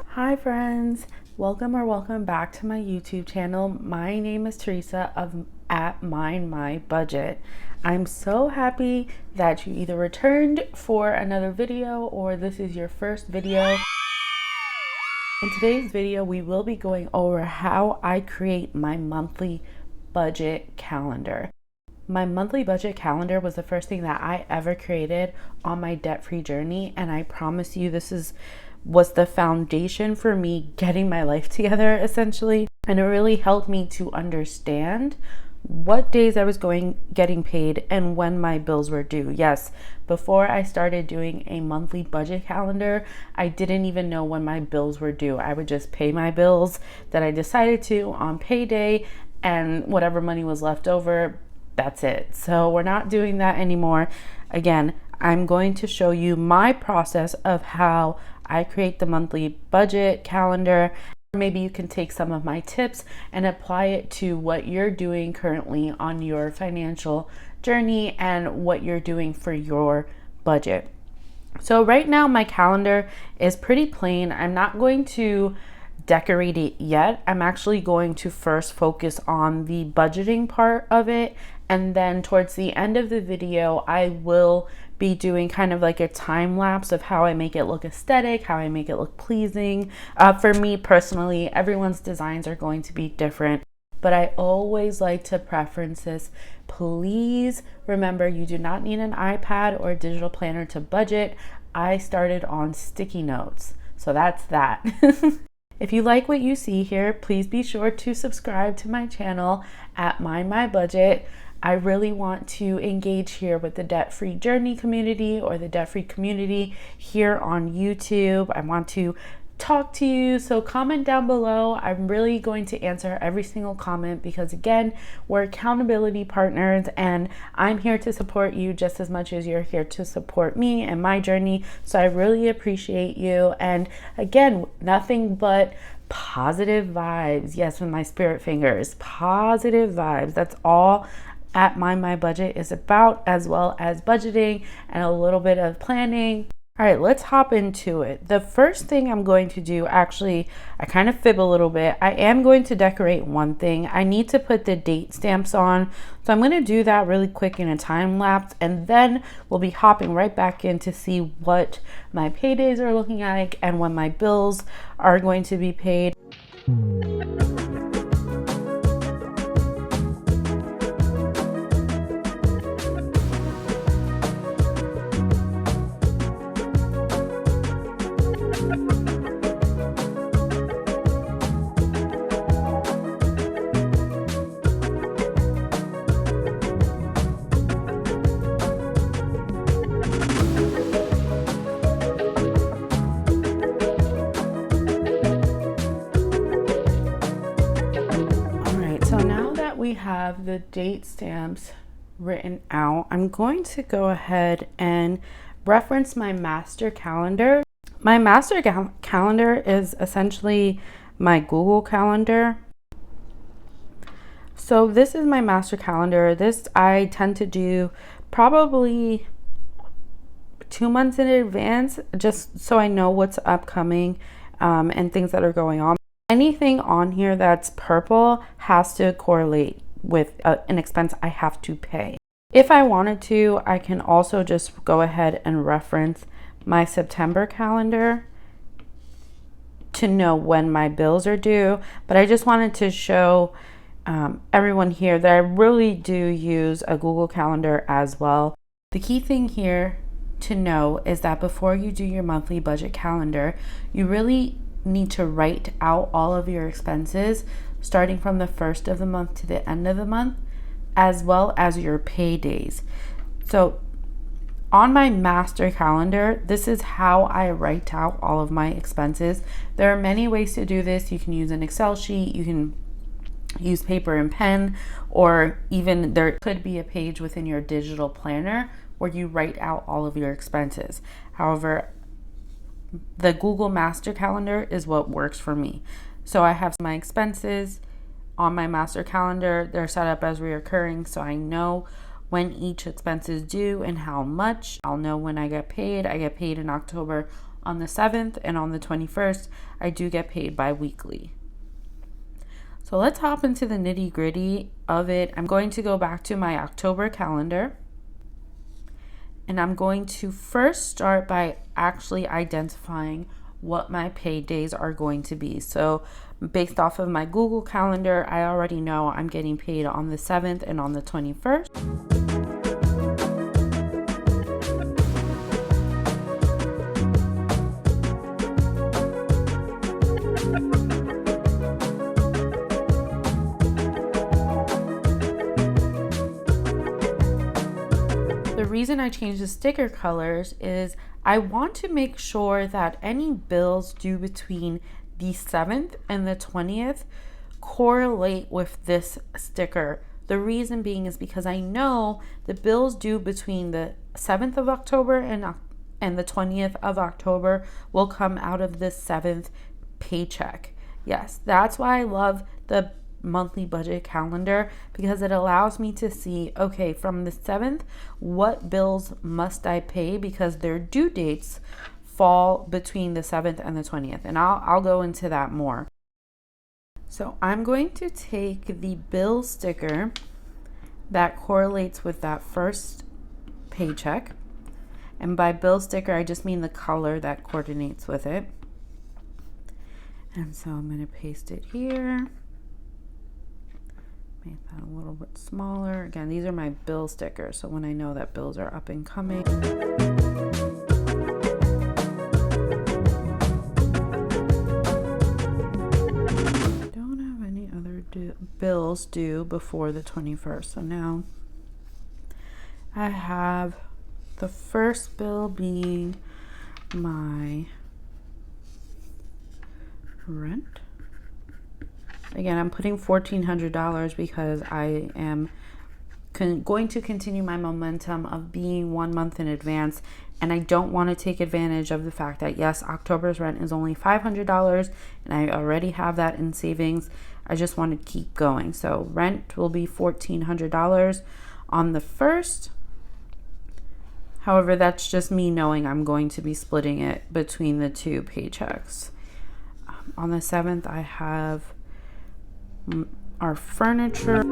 Hi friends, welcome back to my YouTube channel. My name is Teresa of at Mind My Budget. I'm so happy that you either returned for another video or this is your first video. In today's video, we will be going over how I create my monthly budget calendar. My monthly budget calendar was the first thing that I ever created on my debt-free journey, and I promise you this was the foundation for me getting my life together essentially. And it really helped me to understand what days I was getting paid and when my bills were due. Yes, before I started doing a monthly budget calendar, I didn't even know when my bills were due. I would just pay my bills that I decided to on payday, and whatever money was left over, that's it. So we're not doing that anymore. Again, I'm going to show you my process of how I create the monthly budget calendar. Maybe you can take some of my tips and apply it to what you're doing currently on your financial journey and what you're doing for your budget. So right now my calendar is pretty plain. I'm not going to decorate it yet. I'm actually going to first focus on the budgeting part of it, and then towards the end of the video I will be doing kind of like a time lapse of how I make it look aesthetic, how I make it look pleasing. For me personally, everyone's designs are going to be different, but I always like to preference this. Please remember, you do not need an iPad or a digital planner to budget. I started on sticky notes, so that's that. If you like what you see here, please be sure to subscribe to my channel at Mind My Budget. I really want to engage here with the debt-free journey community or the debt-free community here on YouTube. I want to talk to you, so comment down below. I'm really going to answer every single comment because again, we're accountability partners and I'm here to support you just as much as you're here to support me and my journey. So I really appreciate you. And again, nothing but positive vibes. Yes, with my spirit fingers, positive vibes. That's all at Mind My Budget is about, as well as budgeting and a little bit of planning. All right, let's hop into it. The first thing I'm going to do, actually, I kind of fib a little bit. I am going to decorate one thing. I need to put the date stamps on. So I'm going to do that really quick in a time lapse, and then we'll be hopping right back in to see what my paydays are looking like and when my bills are going to be paid. We have the date stamps written out. I'm going to go ahead and reference my master calendar. My master calendar is essentially my Google calendar. So this is my master calendar. This I tend to do probably 2 months in advance, just so I know what's upcoming and things that are going on. Anything on here that's purple has to correlate with an expense I have to pay. If I wanted to, I can also just go ahead and reference my September calendar to know when my bills are due. But I just wanted to show everyone here that I really do use a Google Calendar as well. The key thing here to know is that before you do your monthly budget calendar, you really need to write out all of your expenses starting from the first of the month to the end of the month, as well as your pay days. So on my master calendar, this is how I write out all of my expenses. There are many ways to do this. You can use an Excel sheet, you can use paper and pen, or even there could be a page within your digital planner where you write out all of your expenses. However, the Google Master Calendar is what works for me. So I have my expenses on my master calendar. They're set up as reoccurring, so I know when each expense is due and how much. I'll know when I get paid. I get paid in October on the 7th, and on the 21st, I do get paid bi-weekly. So let's hop into the nitty-gritty of it. I'm going to go back to my October calendar, and I'm going to first start by actually identifying what my pay days are going to be. So based off of my Google Calendar, I already know I'm getting paid on the 7th and on the 21st. The reason I changed the sticker colors is I want to make sure that any bills due between the 7th and the 20th correlate with this sticker. The reason being is because I know the bills due between the 7th of October and the 20th of October will come out of the 7th paycheck. Yes, that's why I love the monthly budget calendar, because it allows me to see, okay, from the 7th, what bills must I pay because their due dates fall between the 7th and the 20th, and I'll go into that more. So I'm going to take the bill sticker that correlates with that first paycheck, and by bill sticker I just mean the color that coordinates with it, and so I'm going to paste it here. Make that a little bit smaller. Again, these are my bill stickers, so when I know that bills are up and coming. Don't have any other bills due before the 21st. So now I have the first bill being my rent. Again, I'm putting $1,400 because I am going to continue my momentum of being 1 month in advance, and I don't want to take advantage of the fact that yes, October's rent is only $500 and I already have that in savings. I just want to keep going. So rent will be $1,400 on the 1st. However, that's just me knowing I'm going to be splitting it between the two paychecks. On the 7th, I have our furniture.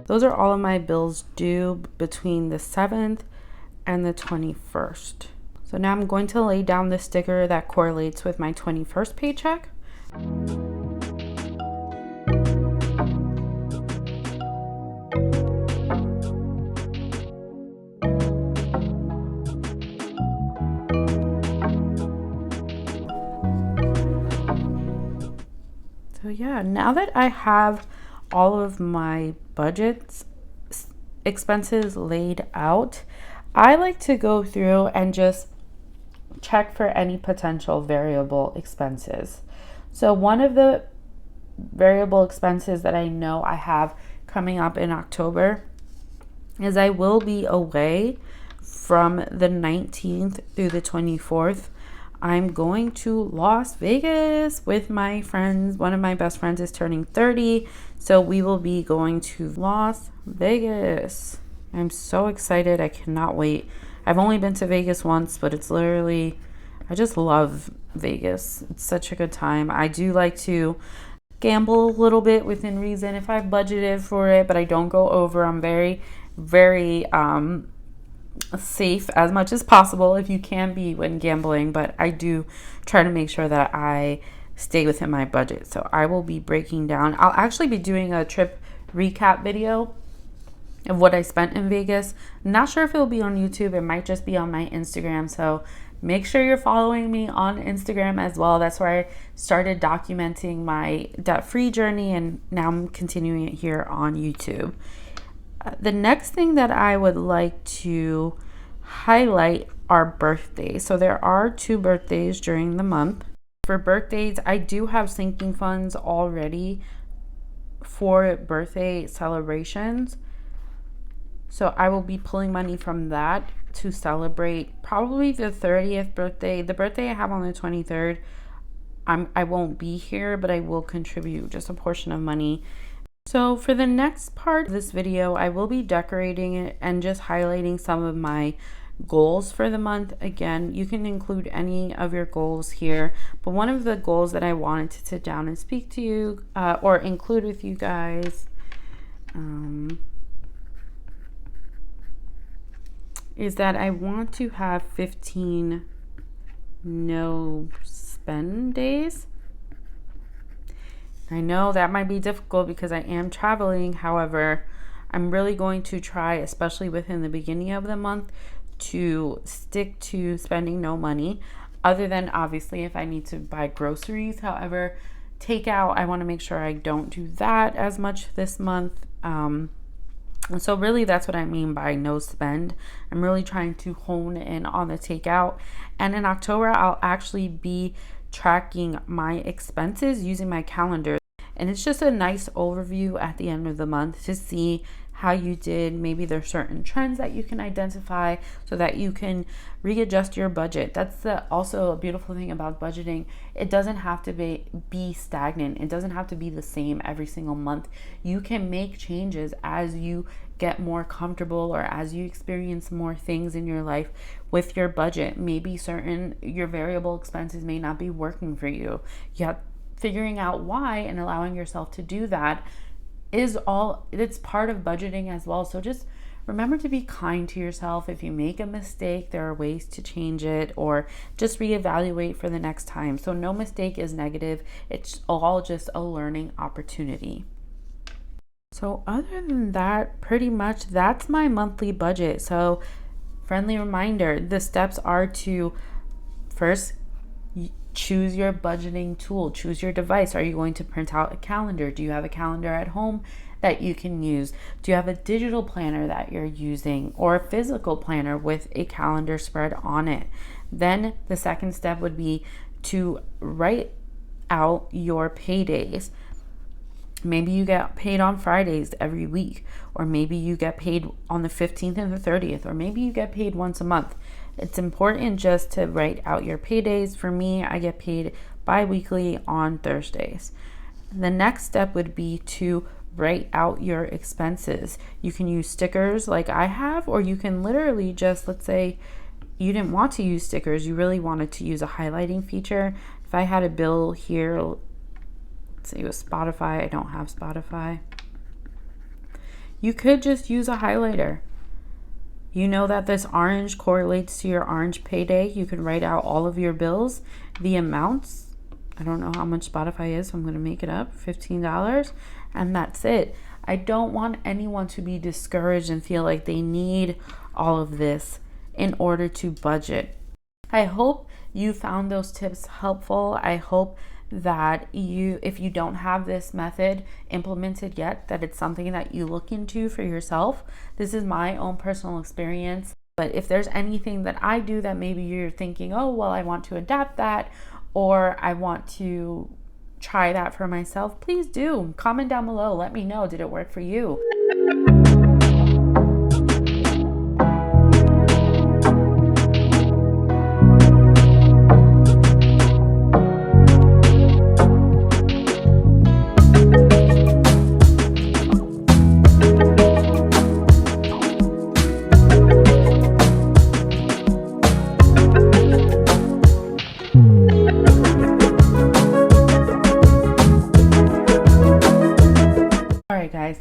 Those are all of my bills due between the 7th and the 21st. So now I'm going to lay down the sticker that correlates with my 21st paycheck. So yeah, now that I have all of my budgets expenses laid out, I like to go through and just check for any potential variable expenses. So one of the variable expenses that I know I have coming up in October is I will be away from the 19th through the 24th. I'm going to Las Vegas with my friends. One of my best friends is turning 30, so we will be going to Las Vegas. I'm so excited. I cannot wait. I've only been to Vegas once, but it's literally, I just love Vegas. It's such a good time. I do like to gamble a little bit within reason if I've budgeted for it, but I don't go over. I'm very, very safe as much as possible if you can be when gambling, but I do try to make sure that I stay within my budget. So I will be breaking down, I'll actually be doing a trip recap video of what I spent in Vegas. I'm not sure if it'll be on YouTube. It might just be on my Instagram, so make sure you're following me on Instagram as well. That's where I started documenting my debt-free journey, and now I'm continuing it here on YouTube. The next thing that I would like to highlight are birthdays. So there are 2 birthdays during the month. For birthdays, I do have sinking funds already for birthday celebrations. So I will be pulling money from that to celebrate probably the 30th birthday. The birthday I have on the 23rd, I won't be here, but I will contribute just a portion of money. So for the next part of this video, I will be decorating it and just highlighting some of my goals for the month. Again, you can include any of your goals here, but one of the goals that I wanted to sit down and speak to you or include with you guys is that I want to have 15 no spend days. I know that might be difficult because I am traveling. However, I'm really going to try, especially within the beginning of the month, to stick to spending no money, other than obviously if I need to buy groceries. However, takeout, I want to make sure I don't do that as much this month. And so really that's what I mean by no spend. I'm really trying to hone in on the takeout. And in October, I'll actually be tracking my expenses using my calendar. And it's just a nice overview at the end of the month to see how you did. Maybe there's certain trends that you can identify so that you can readjust your budget. That's also a beautiful thing about budgeting. It doesn't have to be stagnant. It doesn't have to be the same every single month. You can make changes as you get more comfortable or as you experience more things in your life with your budget. Maybe your variable expenses may not be working for you. Yet figuring out why and allowing yourself to do that it's part of budgeting as well. So just remember to be kind to yourself. If you make a mistake, there are ways to change it or just reevaluate for the next time. So no mistake is negative. It's all just a learning opportunity. So other than that, pretty much that's my monthly budget. So friendly reminder, the steps are to first choose your budgeting tool, choose your device. Are you going to print out a calendar? Do you have a calendar at home that you can use? Do you have a digital planner that you're using or a physical planner with a calendar spread on it? Then the second step would be to write out your paydays. Maybe you get paid on Fridays every week, or maybe you get paid on the 15th and the 30th, or maybe you get paid once a month. It's important just to write out your paydays. For me, I get paid bi-weekly on Thursdays. The next step would be to write out your expenses. You can use stickers like I have, or you can literally just, let's say you didn't want to use stickers, you really wanted to use a highlighting feature. If I had a bill here, let's say it was Spotify, I don't have Spotify. You could just use a highlighter. You know that this orange correlates to your orange payday. You can write out all of your bills, the amounts. I don't know how much Spotify is, so I'm going to make it up, $15, and that's it. I don't want anyone to be discouraged and feel like they need all of this in order to budget. I hope you found those tips helpful. I hope that if you don't have this method implemented yet, that it's something that you look into for yourself. This is my own personal experience, but if there's anything that I do that maybe you're thinking, oh, well, I want to adapt that, or I want to try that for myself, please do. Comment down below. Let me know, did it work for you?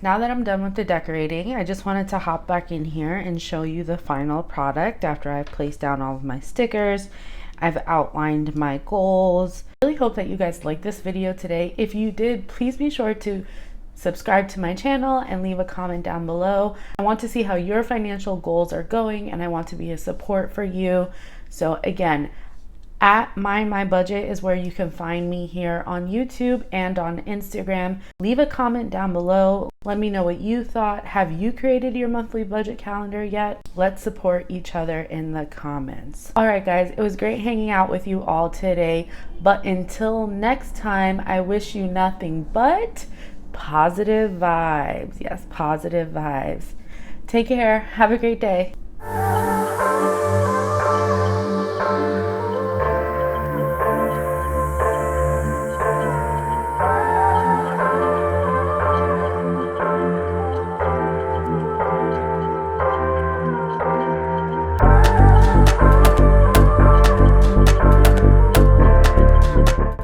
Now that I'm done with the decorating, I just wanted to hop back in here and show you the final product after I've placed down all of my stickers. I've outlined my goals. I really hope that you guys liked this video today. If you did, please be sure to subscribe to my channel and leave a comment down below. I want to see how your financial goals are going, and I want to be a support for you. So again, at My Budget is where you can find me here on YouTube and on Instagram. Leave a comment down below. Let me know what you thought. Have you created your monthly budget calendar yet? Let's support each other in the comments. All right, guys, it was great hanging out with you all today. But until next time, I wish you nothing but positive vibes. Yes, positive vibes. Take care. Have a great day.